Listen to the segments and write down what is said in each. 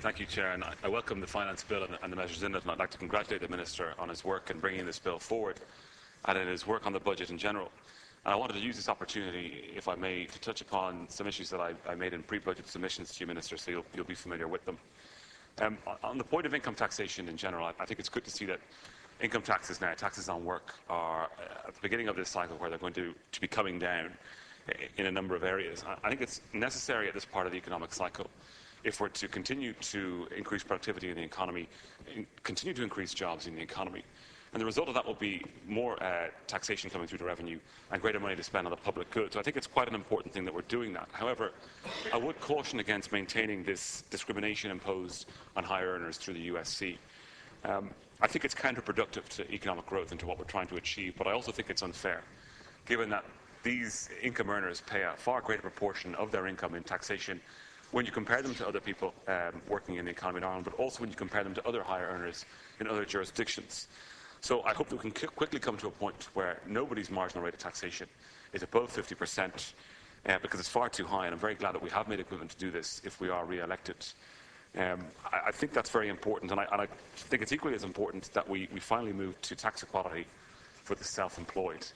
Thank you, Chair. And I welcome the Finance Bill and the measures in it, and I'd like to congratulate the Minister on his work in bringing this bill forward and in his work on the budget in general. And I wanted to use this opportunity, if I may, to touch upon some issues that I made in pre-budget submissions to you, Minister, so you'll be familiar with them. On the point of income taxation in general, I think it's good to see that income taxes now, taxes on work, are at the beginning of this cycle where they're going to be coming down in a number of areas. I think it's necessary at this part of the economic cycle if we're to continue to increase productivity in the economy, continue to increase jobs in the economy. And the result of that will be more taxation coming through to revenue and greater money to spend on the public good. So I think it's quite an important thing that we're doing that. However, I would caution against maintaining this discrimination imposed on higher earners through the USC. I think it's counterproductive to economic growth and to what we're trying to achieve, but I also think it's unfair, given that these income earners pay a far greater proportion of their income in taxation when you compare them to other people working in the economy in Ireland, but also when you compare them to other higher earners in other jurisdictions. So I hope that we can quickly come to a point where nobody's marginal rate of taxation is above 50%, because it's far too high, and I'm very glad that we have made a commitment to do this if we are re-elected. I think that's very important, and I think it's equally as important that we finally move to tax equality for the self-employed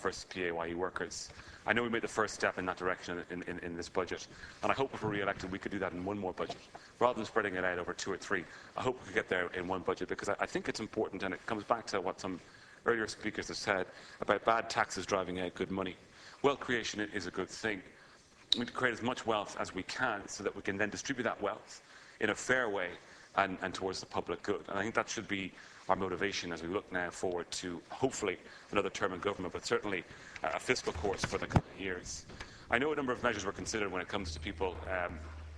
versus PAYE workers. I know we made the first step in that direction in this budget, and I hope if we're re-elected we could do that in one more budget, rather than spreading it out over 2 or 3. I hope we could get there in one budget, because I think it's important, and it comes back to what some earlier speakers have said about bad taxes driving out good money. Wealth creation is a good thing. We need to create as much wealth as we can so that we can then distribute that wealth in a fair way and towards the public good. And I think that should be our motivation as we look now forward to, hopefully, another term in government, but certainly a fiscal course for the coming years. I know a number of measures were considered when it comes to people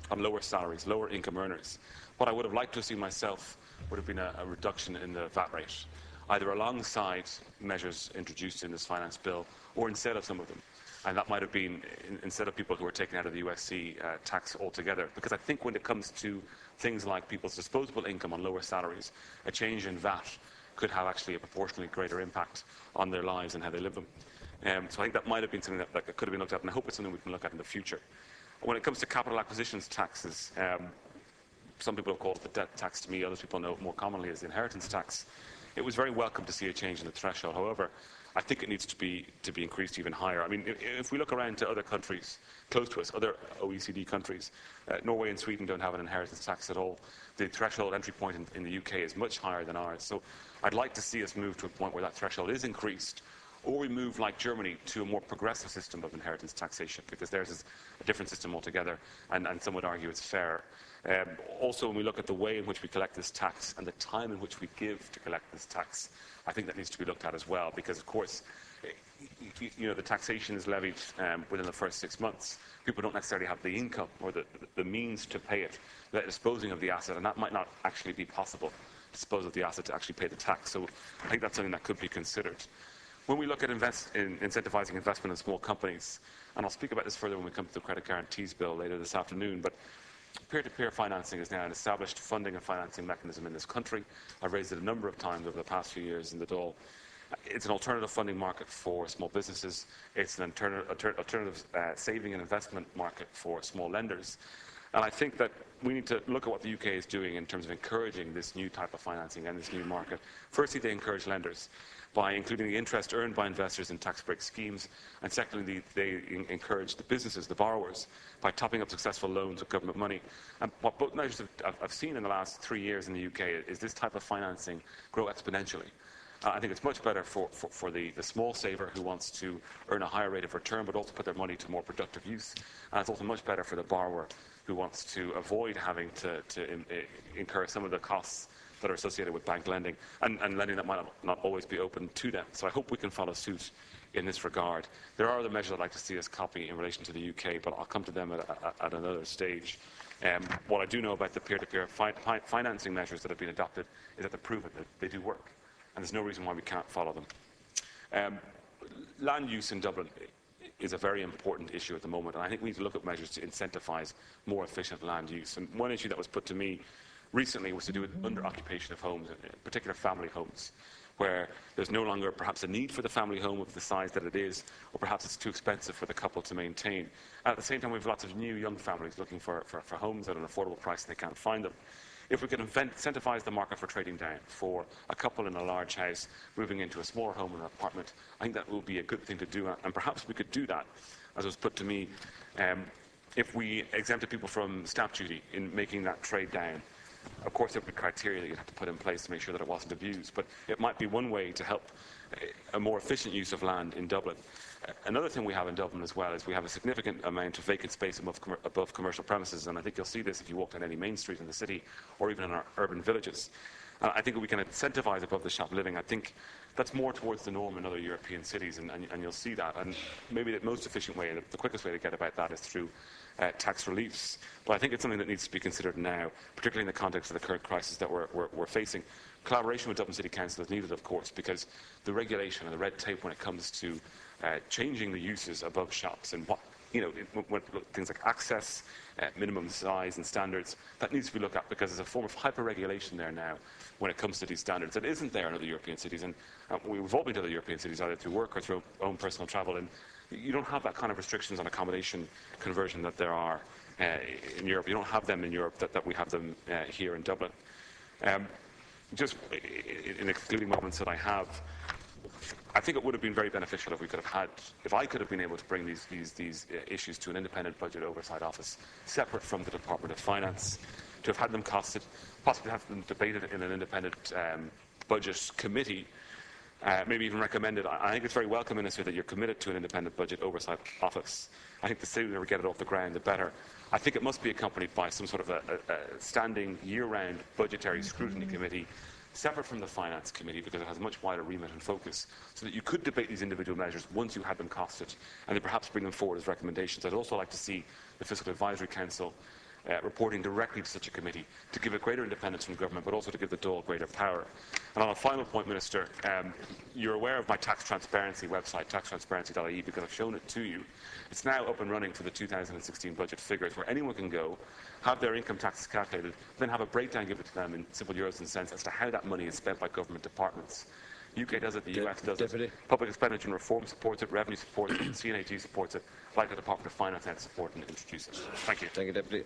on lower salaries, lower income earners. What I would have liked to see myself would have been a reduction in the VAT rate, either alongside measures introduced in this finance bill or instead of some of them. And that might have been instead of people who are taken out of the USC tax altogether. Because I think when it comes to things like people's disposable income on lower salaries, a change in VAT could have actually a proportionally greater impact on their lives and how they live them. So I think that might have been something that could have been looked at, and I hope it's something we can look at in the future. When it comes to capital acquisitions taxes, some people have called it the debt tax to me, others people know it more commonly as the inheritance tax. It was very welcome to see a change in the threshold. However, I think it needs to be increased even higher. I mean, if we look around to other countries close to us, other OECD countries, Norway and Sweden don't have an inheritance tax at all. The threshold entry point in the UK is much higher than ours. So I'd like to see us move to a point where that threshold is increased, or we move, like Germany, to a more progressive system of inheritance taxation, because theirs is a different system altogether, and some would argue it's fairer. Also, when we look at the way in which we collect this tax and the time in which we give to collect this tax, I think that needs to be looked at as well, because, of course, the taxation is levied within the first 6 months. People don't necessarily have the income or the means to pay it, disposing of the asset, and that might not actually be possible, to dispose of the asset to actually pay the tax. So I think that's something that could be considered. When we look at incentivising investment in small companies, and I'll speak about this further when we come to the Credit Guarantees Bill later this afternoon, but peer-to-peer financing is now an established funding and financing mechanism in this country. I've raised it a number of times over the past few years in the Dáil. It's an alternative funding market for small businesses. It's an alternative saving and investment market for small lenders. And I think that we need to look at what the UK is doing in terms of encouraging this new type of financing and this new market. Firstly, they encourage lenders by including the interest earned by investors in tax break schemes, and secondly, they encourage the businesses, the borrowers, by topping up successful loans with government money. And what both measures I've seen in the last 3 years in the UK is this type of financing grow exponentially. I think it's much better for the small saver who wants to earn a higher rate of return, but also put their money to more productive use. And it's also much better for the borrower who wants to avoid having to incur some of the costs that are associated with bank lending, and lending that might not always be open to them. So I hope we can follow suit in this regard. There are other measures I'd like to see us copy in relation to the UK, but I'll come to them at another stage. What I do know about the peer-to-peer financing measures that have been adopted is that they're proven that they do work, and there's no reason why we can't follow them. Land use in Dublin is a very important issue at the moment, and I think we need to look at measures to incentivise more efficient land use. And one issue that was put to me recently was to do with under-occupation of homes, in particular family homes. where there's no longer perhaps a need for the family home of the size that it is, or perhaps it's too expensive for the couple to maintain. At the same time, we have lots of new young families looking for homes at an affordable price and they can't find them. If we can incentivise the market for trading down, for a couple in a large house moving into a smaller home or an apartment, I think that will be a good thing to do. And perhaps we could do that, as was put to me, if we exempted people from stamp duty in making that trade down. Of course, there would be criteria that you'd have to put in place to make sure that it wasn't abused, but it might be one way to help a more efficient use of land in Dublin. Another thing we have in Dublin as well is we have a significant amount of vacant space above commercial premises, and I think you'll see this if you walk down any main street in the city or even in our urban villages. I think we can incentivise above the shop living. I think that's more towards the norm in other European cities, and you'll see that. And maybe the most efficient way, the quickest way to get about that is through tax reliefs. But I think it's something that needs to be considered now, particularly in the context of the current crisis that we're facing. Collaboration with Dublin City Council is needed, of course, because the regulation and the red tape when it comes to changing the uses above shops and things like access, minimum size and standards, that needs to be looked at because there's a form of hyper-regulation there now when it comes to these standards that isn't there in other European cities. And we've all been to other European cities either through work or through own personal travel, and you don't have that kind of restrictions on accommodation conversion that there are in Europe. You don't have them in Europe that we have them here in Dublin. Just in excluding moments that I have, I think it would have been very beneficial if I could have been able to bring these issues to an independent budget oversight office, separate from the Department of Finance, to have had them costed, possibly have them debated in an independent budget committee, maybe even recommended. I think it's very welcome, Minister, that you're committed to an independent budget oversight office. I think the sooner we get it off the ground, the better. I think it must be accompanied by some sort of a standing year-round budgetary scrutiny committee, separate from the Finance Committee, because it has a much wider remit and focus, so that you could debate these individual measures once you had them costed, and then perhaps bring them forward as recommendations. I'd also like to see the Fiscal Advisory Council reporting directly to such a committee to give it greater independence from government, but also to give the Dáil greater power. And on a final point, Minister, you're aware of my tax transparency website, taxtransparency.ie, because I've shown it to you. It's now up and running for the 2016 budget figures, where anyone can go, have their income taxes calculated, then have a breakdown given to them in simple euros and cents as to how that money is spent by government departments. UK does it, the US does it. Public Expenditure and Reform supports it, Revenue supports it, CNAG supports it. I'd like the Department of Finance to support and introduce it. Thank you. Thank you, Deputy.